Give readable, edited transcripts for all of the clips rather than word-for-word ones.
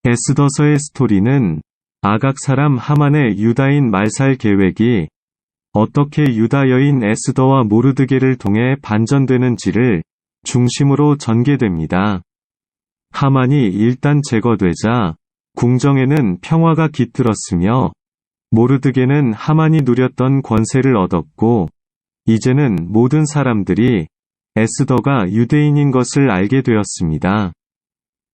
에스더서의 스토리는 아각 사람 하만의 유다인 말살 계획이 어떻게 유다 여인 에스더와 모르드게를 통해 반전되는지를 중심으로 전개됩니다. 하만이 일단 제거되자 궁정에는 평화가 깃들었으며 모르드게는 하만이 누렸던 권세를 얻었고 이제는 모든 사람들이 에스더가 유대인인 것을 알게 되었습니다.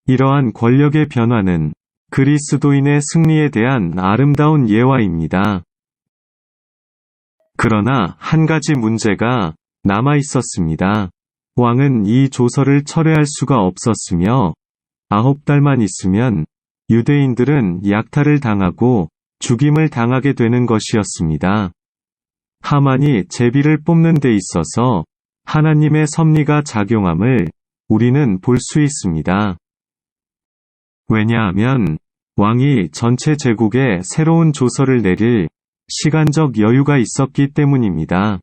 이러한 권력의 변화는 그리스도인의 승리에 대한 아름다운 예화입니다. 그러나 한 가지 문제가 남아 있었습니다. 왕은 이 조서를 철회할 수가 없었으며 9달만 있으면 유대인들은 약탈을 당하고 죽임을 당하게 되는 것이었습니다. 하만이 제비를 뽑는 데 있어서 하나님의 섭리가 작용함을 우리는 볼 수 있습니다. 왜냐하면 왕이 전체 제국에 새로운 조서를 내릴 시간적 여유가 있었기 때문입니다.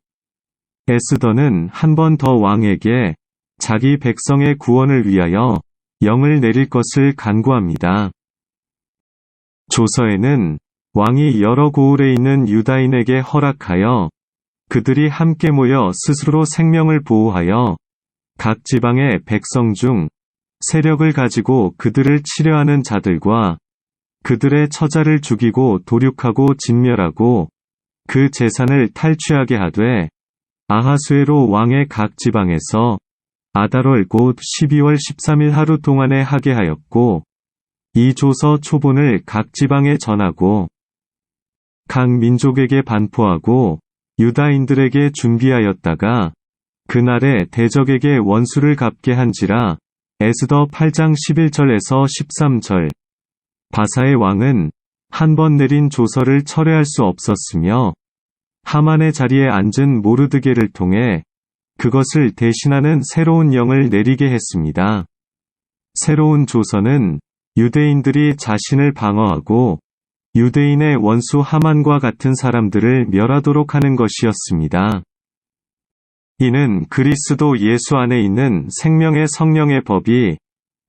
에스더는 한 번 더 왕에게 자기 백성의 구원을 위하여 영을 내릴 것을 간구합니다. 조서에는 왕이 여러 고을에 있는 유다인에게 허락하여 그들이 함께 모여 스스로 생명을 보호하여 각 지방의 백성 중 세력을 가지고 그들을 치려하는 자들과 그들의 처자를 죽이고 도륙하고 진멸하고 그 재산을 탈취하게 하되 아하수에로 왕의 각 지방에서 아달월 곧 12월 13일 하루 동안에 하게 하였고 이 조서 초본을 각 지방에 전하고 각 민족에게 반포하고 유다인들에게 준비하였다가 그날에 대적에게 원수를 갚게 한지라. 에스더 8장 11절에서 13절. 바사의 왕은 한 번 내린 조서를 철회할 수 없었으며 하만의 자리에 앉은 모르드게를 통해 그것을 대신하는 새로운 영을 내리게 했습니다. 새로운 조서는 유대인들이 자신을 방어하고 유대인의 원수 하만과 같은 사람들을 멸하도록 하는 것이었습니다. 이는 그리스도 예수 안에 있는 생명의 성령의 법이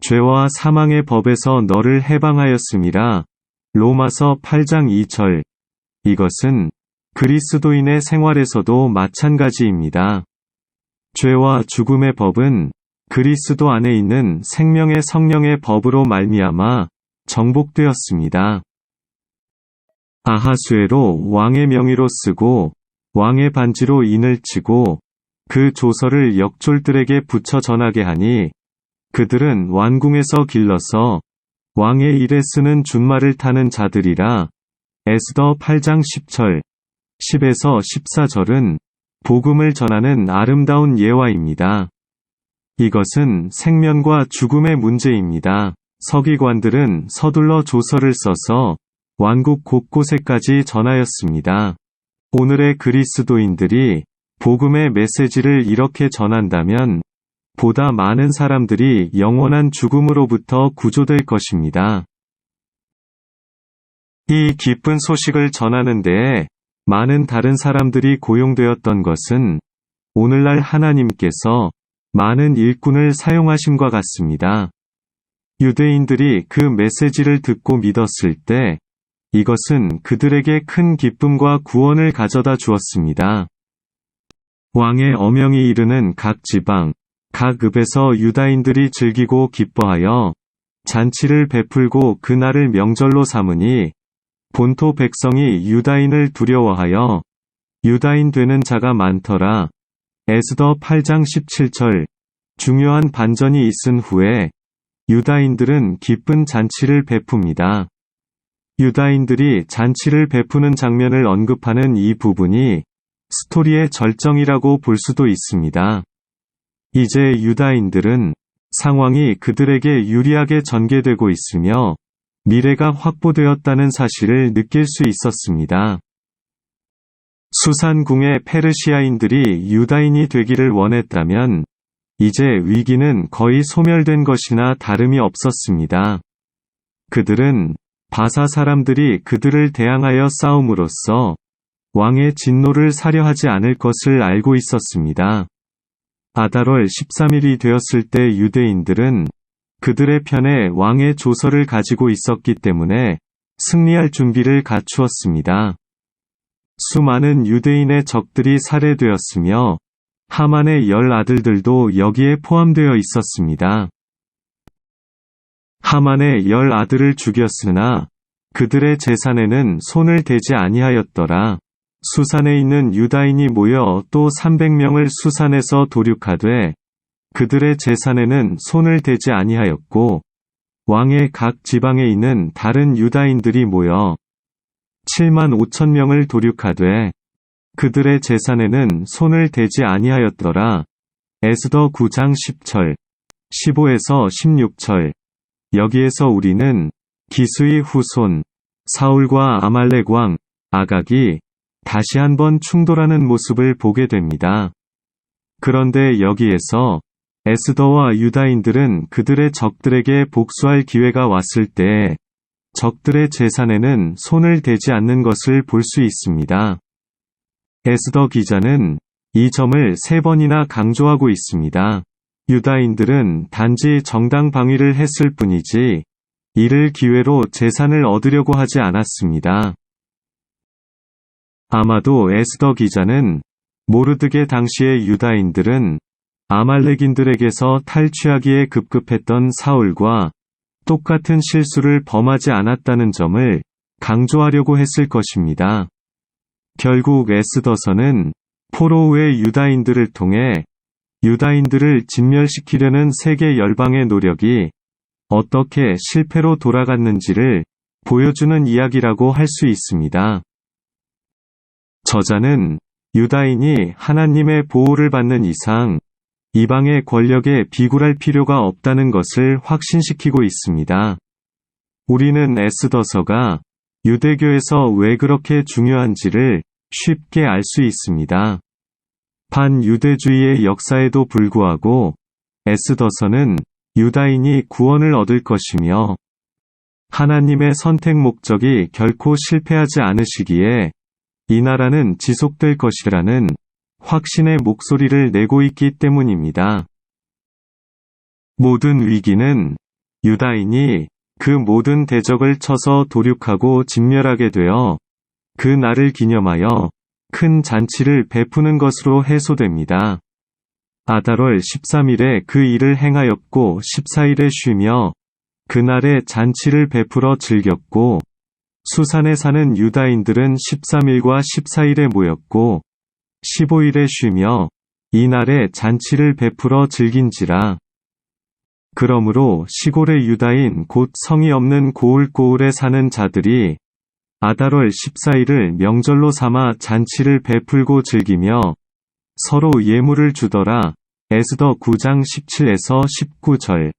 죄와 사망의 법에서 너를 해방하였음이라. 로마서 8장 2절. 이것은 그리스도인의 생활에서도 마찬가지입니다. 죄와 죽음의 법은 그리스도 안에 있는 생명의 성령의 법으로 말미암아 정복되었습니다. 아하수에로 왕의 명의로 쓰고 왕의 반지로 인을 치고 그 조서를 역졸들에게 붙여 전하게 하니 그들은 왕궁에서 길러서 왕의 일에 쓰는 준말을 타는 자들이라. 에스더 8장 10절, 10에서 14절은 복음을 전하는 아름다운 예화입니다. 이것은 생면과 죽음의 문제입니다. 서기관들은 서둘러 조서를 써서 왕국 곳곳에까지 전하였습니다. 오늘의 그리스도인들이 복음의 메시지를 이렇게 전한다면 보다 많은 사람들이 영원한 죽음으로부터 구조될 것입니다. 이 기쁜 소식을 전하는 데에 많은 다른 사람들이 고용되었던 것은 오늘날 하나님께서 많은 일꾼을 사용하심과 같습니다. 유대인들이 그 메시지를 듣고 믿었을 때 이것은 그들에게 큰 기쁨과 구원을 가져다 주었습니다. 왕의 어명이 이르는 각 지방, 각 읍에서 유다인들이 즐기고 기뻐하여 잔치를 베풀고 그날을 명절로 삼으니 본토 백성이 유다인을 두려워하여 유다인 되는 자가 많더라. 에스더 8장 17절. 중요한 반전이 있은 후에 유다인들은 기쁜 잔치를 베풉니다. 유다인들이 잔치를 베푸는 장면을 언급하는 이 부분이 스토리의 절정이라고 볼 수도 있습니다. 이제 유다인들은 상황이 그들에게 유리하게 전개되고 있으며 미래가 확보되었다는 사실을 느낄 수 있었습니다. 수산궁의 페르시아인들이 유다인이 되기를 원했다면 이제 위기는 거의 소멸된 것이나 다름이 없었습니다. 그들은 바사 사람들이 그들을 대항하여 싸움으로써 왕의 진노를 사려 하지 않을 것을 알고 있었습니다. 아달월 13일이 되었을 때 유대인들은 그들의 편에 왕의 조서를 가지고 있었기 때문에 승리할 준비를 갖추었습니다. 수많은 유대인의 적들이 살해되었으며 하만의 10아들들도 여기에 포함되어 있었습니다. 하만의 10아들을 죽였으나 그들의 재산에는 손을 대지 아니하였더라. 수산에 있는 유다인이 모여 또 300명을 수산에서 도륙하되 그들의 재산에는 손을 대지 아니하였고 왕의 각 지방에 있는 다른 유다인들이 모여 7만 5천 명을 도륙하되 그들의 재산에는 손을 대지 아니하였더라. 에스더 9장 10절, 15에서 16절. 여기에서 우리는 기스의 후손, 사울과 아말렉 왕, 아각이 다시 한번 충돌하는 모습을 보게 됩니다. 그런데 여기에서 에스더와 유다인들은 그들의 적들에게 복수할 기회가 왔을 때 적들의 재산에는 손을 대지 않는 것을 볼 수 있습니다. 에스더 기자는 이 점을 3번이나 강조하고 있습니다. 유다인들은 단지 정당 방위를 했을 뿐이지 이를 기회로 재산을 얻으려고 하지 않았습니다. 아마도 에스더 기자는 모르드게 당시의 유다인들은 아말렉인들에게서 탈취하기에 급급했던 사울과 똑같은 실수를 범하지 않았다는 점을 강조하려고 했을 것입니다. 결국 에스더서는 포로우의 유다인들을 통해 유다인들을 진멸시키려는 세계 열방의 노력이 어떻게 실패로 돌아갔는지를 보여주는 이야기라고 할 수 있습니다. 저자는 유다인이 하나님의 보호를 받는 이상 이방의 권력에 비굴할 필요가 없다는 것을 확신시키고 있습니다. 우리는 에스더서가 유대교에서 왜 그렇게 중요한지를 쉽게 알 수 있습니다. 반유대주의의 역사에도 불구하고 에스더서는 유다인이 구원을 얻을 것이며 하나님의 선택 목적이 결코 실패하지 않으시기에 이 나라는 지속될 것이라는 확신의 목소리를 내고 있기 때문입니다. 모든 위기는 유다인이 그 모든 대적을 쳐서 도륙하고 진멸하게 되어 그 날을 기념하여 큰 잔치를 베푸는 것으로 해소됩니다. 아달월 13일에 그 일을 행하였고 14일에 쉬며 그날에 잔치를 베풀어 즐겼고 수산에 사는 유다인들은 13일과 14일에 모였고 15일에 쉬며 이날에 잔치를 베풀어 즐긴지라. 그러므로 시골의 유다인 곧 성이 없는 고을고을에 사는 자들이 아달월 14일을 명절로 삼아 잔치를 베풀고 즐기며 서로 예물을 주더라. 에스더 9장 17에서 19절.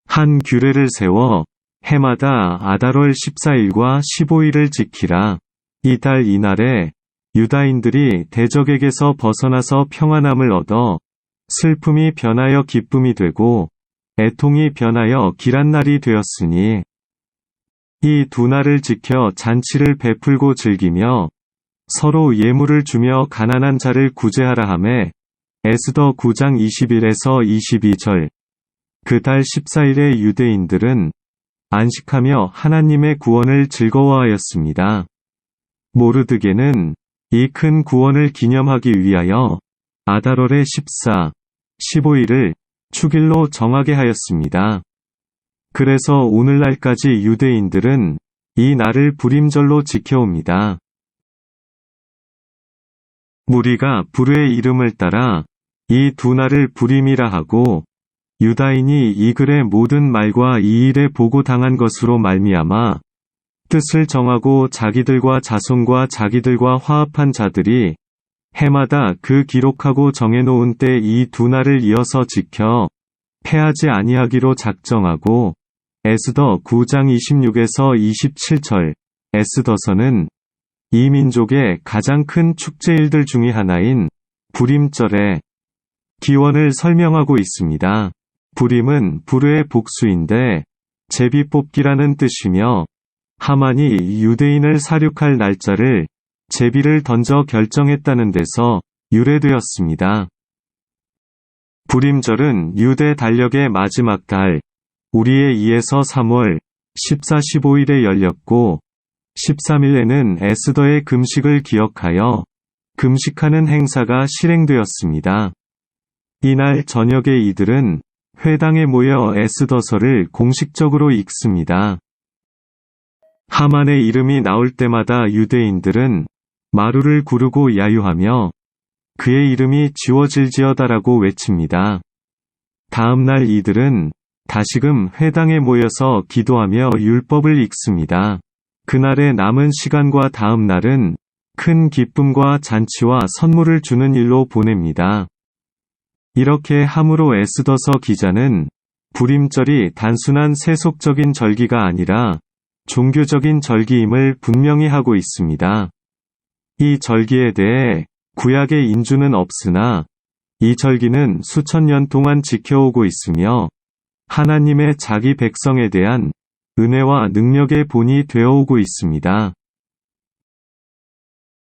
한 규례를 세워 해마다 아달월 14일과 15일을 지키라. 이달 이날에 유다인들이 대적에게서 벗어나서 평안함을 얻어 슬픔이 변하여 기쁨이 되고 애통이 변하여 길한 날이 되었으니 이 두 날을 지켜 잔치를 베풀고 즐기며 서로 예물을 주며 가난한 자를 구제하라 하매 에스더 9장 21에서 22절. 그 달 14일에 유대인들은 안식하며 하나님의 구원을 즐거워하였습니다. 모르드게는 이 큰 구원을 기념하기 위하여 아달월의 14, 15일을 축일로 정하게 하였습니다. 그래서 오늘날까지 유대인들은 이 날을 불임절로 지켜옵니다. 무리가 불의 이름을 따라 이 두 날을 불임이라 하고 유다인이 이 글의 모든 말과 이 일에 보고당한 것으로 말미암아 뜻을 정하고 자기들과 자손과 자기들과 화합한 자들이 해마다 그 기록하고 정해놓은 때 이 두 날을 이어서 지켜 패하지 아니하기로 작정하고 에스더 9장 26에서 27절. 에스더서는 이 민족의 가장 큰 축제일들 중의 하나인 불임절의 기원을 설명하고 있습니다. 불임은 불의 복수인데 제비뽑기라는 뜻이며 하만이 유대인을 살육할 날짜를 제비를 던져 결정했다는 데서 유래되었습니다. 불임절은 유대 달력의 마지막 달, 우리의 2에서 3월 14, 15일에 열렸고 13일에는 에스더의 금식을 기억하여 금식하는 행사가 실행되었습니다. 이날 저녁에 이들은 회당에 모여 에스더서를 공식적으로 읽습니다. 하만의 이름이 나올 때마다 유대인들은 마루를 구르고 야유하며 그의 이름이 지워질지어다라고 외칩니다. 다음 날 이들은 다시금 회당에 모여서 기도하며 율법을 읽습니다. 그날의 남은 시간과 다음 날은 큰 기쁨과 잔치와 선물을 주는 일로 보냅니다. 이렇게 함으로 에스더서 기자는 불임절이 단순한 세속적인 절기가 아니라 종교적인 절기임을 분명히 하고 있습니다. 이 절기에 대해 구약의 인주는 없으나 이 절기는 수천 년 동안 지켜오고 있으며 하나님의 자기 백성에 대한 은혜와 능력의 본이 되어오고 있습니다.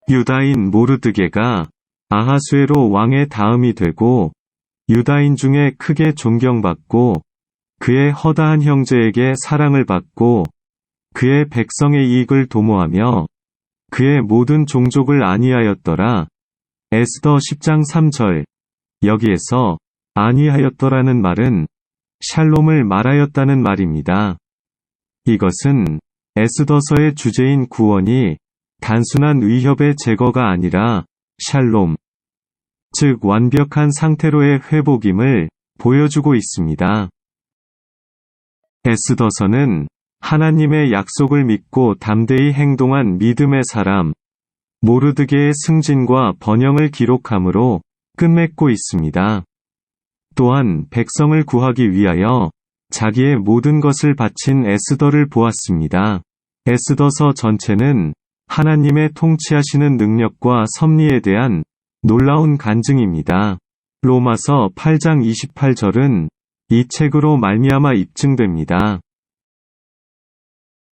유다인 모르드게가 아하수에로 왕의 다음이 되고 유다인 중에 크게 존경받고 그의 허다한 형제에게 사랑을 받고 그의 백성의 이익을 도모하며 그의 모든 종족을 안위하였더라. 에스더 10장 3절. 여기에서 안위하였더라는 말은 샬롬을 말하였다는 말입니다. 이것은 에스더서의 주제인 구원이 단순한 위협의 제거가 아니라 샬롬, 즉 완벽한 상태로의 회복임을 보여주고 있습니다. 에스더서는 하나님의 약속을 믿고 담대히 행동한 믿음의 사람, 모르드게의 승진과 번영을 기록함으로 끝맺고 있습니다. 또한 백성을 구하기 위하여 자기의 모든 것을 바친 에스더를 보았습니다. 에스더서 전체는 하나님의 통치하시는 능력과 섭리에 대한 놀라운 간증입니다. 로마서 8장 28절은 이 책으로 말미암아 입증됩니다.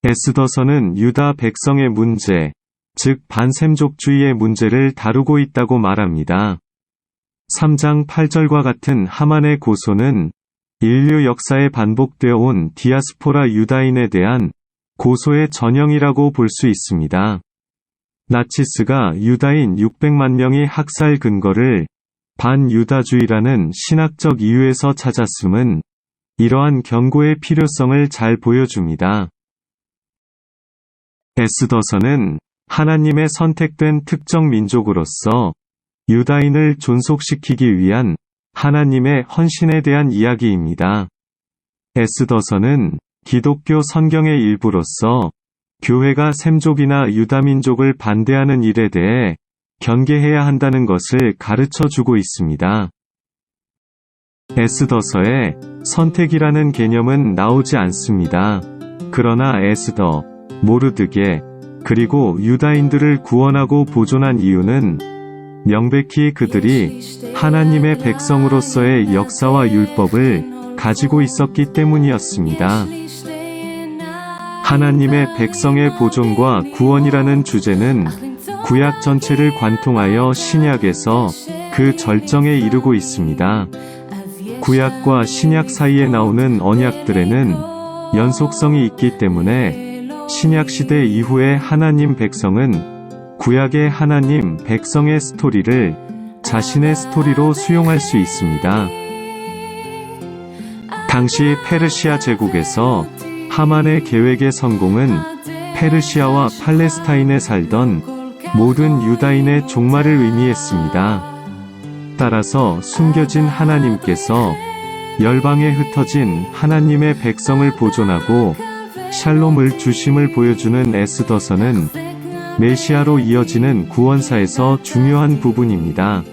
에스더서는 유다 백성의 문제, 즉 반샘족주의의 문제를 다루고 있다고 말합니다. 3장 8절과 같은 하만의 고소는 인류 역사에 반복되어 온 디아스포라 유다인에 대한 고소의 전형이라고 볼 수 있습니다. 나치스가 유다인 600만 명이 학살 근거를 반유다주의라는 신학적 이유에서 찾았음은 이러한 경고의 필요성을 잘 보여줍니다. 에스더서는 하나님의 선택된 특정 민족으로서 유다인을 존속시키기 위한 하나님의 헌신에 대한 이야기입니다. 에스더서는 기독교 성경의 일부로서 교회가 셈족이나 유다민족을 반대하는 일에 대해 경계해야 한다는 것을 가르쳐 주고 있습니다. 에스더서에 선택이라는 개념은 나오지 않습니다. 그러나 에스더, 모르드게, 그리고 유다인들을 구원하고 보존한 이유는 명백히 그들이 하나님의 백성으로서의 역사와 율법을 가지고 있었기 때문이었습니다. 하나님의 백성의 보존과 구원이라는 주제는 구약 전체를 관통하여 신약에서 그 절정에 이르고 있습니다. 구약과 신약 사이에 나오는 언약들에는 연속성이 있기 때문에 신약 시대 이후에 하나님 백성은 구약의 하나님 백성의 스토리를 자신의 스토리로 수용할 수 있습니다. 당시 페르시아 제국에서 하만의 계획의 성공은 페르시아와 팔레스타인에 살던 모든 유다인의 종말을 의미했습니다. 따라서 숨겨진 하나님께서 열방에 흩어진 하나님의 백성을 보존하고 샬롬을 주심을 보여주는 에스더서는 메시아로 이어지는 구원사에서 중요한 부분입니다.